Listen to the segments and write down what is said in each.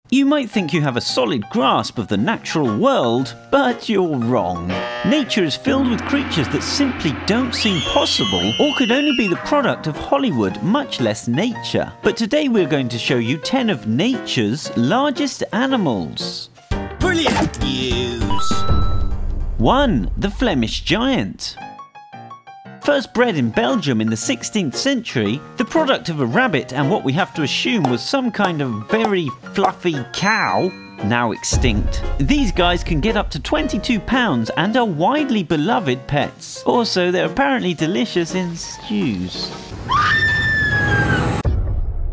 You might think you have a solid grasp of the natural world, but you're wrong. Nature is filled with creatures that simply don't seem possible or could only be the product of Hollywood, much less nature. But today we're going to show you 10 of nature's largest animals. Brilliant news! 1. The Flemish Giant. First bred in Belgium in the 16th century, the product of a rabbit and what we have to assume was some kind of very fluffy cow, now extinct. These guys can get up to 22 pounds and are widely beloved pets. Also, they're apparently delicious in stews.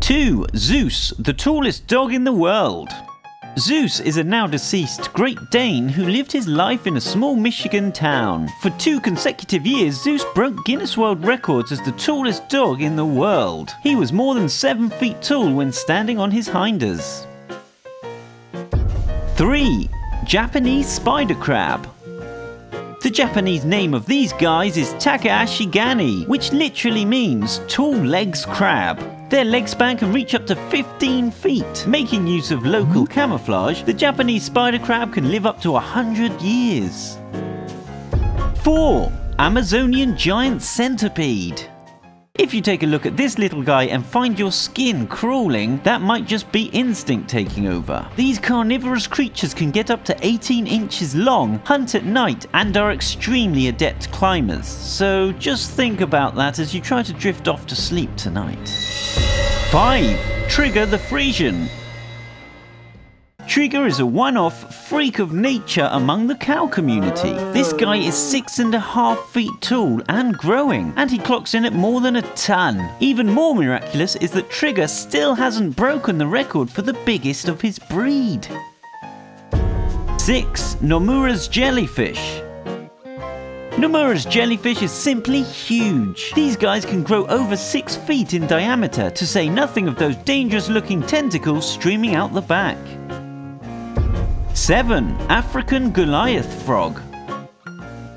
2. Zeus, the tallest dog in the world. Zeus is a now deceased Great Dane who lived his life in a small Michigan town. For 2 consecutive years, Zeus broke Guinness World Records as the tallest dog in the world. He was more than 7 feet tall when standing on his hinders. 3. Japanese spider crab. The Japanese name of these guys is Takeashigani, which literally means tall legs crab. Their leg span can reach up to 15 feet. Making use of local camouflage, the Japanese spider crab can live up to 100 years. 4. Amazonian giant centipede. If you take a look at this little guy and find your skin crawling, that might just be instinct taking over. These carnivorous creatures can get up to 18 inches long, hunt at night, and are extremely adept climbers. So just think about that as you try to drift off to sleep tonight. 5. Trigger the FRESIAN. Trigger is a one-off freak of nature among the cow community. This guy is 6.5 feet tall and growing, and he clocks in at more than a ton. Even more miraculous is that Trigger still hasn't broken the record for the biggest of his breed. 6. NOMURA'S jellyfish. NOMURA'S jellyfish is simply huge. These guys can grow over 6 feet in diameter, to say nothing of those dangerous looking tentacles streaming out the back. 7. African Goliath frog.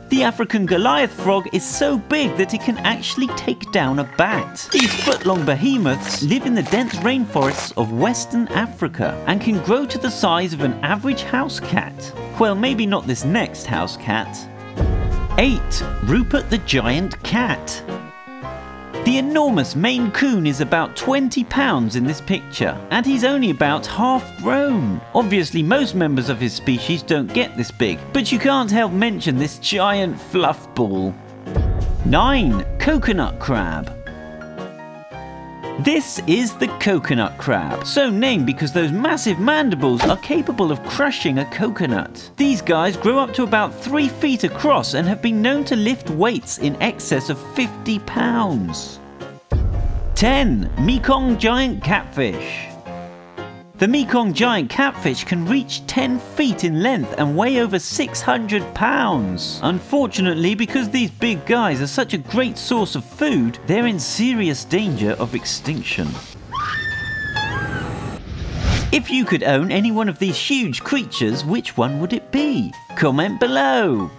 The African Goliath frog is so big that it can actually take down a bat. These foot-long behemoths live in the dense rainforests of Western Africa and can grow to the size of an average house cat. Well, maybe not this next house cat. 8. Rupert the giant cat. The enormous Maine Coon is about 20 pounds in this picture, and he's only about half grown. Obviously most members of his species don't get this big, but you can't help mention this giant fluff ball. 9. Coconut crab. This is the coconut crab, so named because those massive mandibles are capable of crushing a coconut. These guys grow up to about 3 feet across and have been known to lift weights in excess of 50 pounds. 10. Mekong giant catfish. The Mekong giant catfish can reach 10 feet in length and weigh over 600 pounds. Unfortunately, because these big guys are such a great source of food, they're in serious danger of extinction. If you could own any one of these huge creatures, which one would it be? Comment below!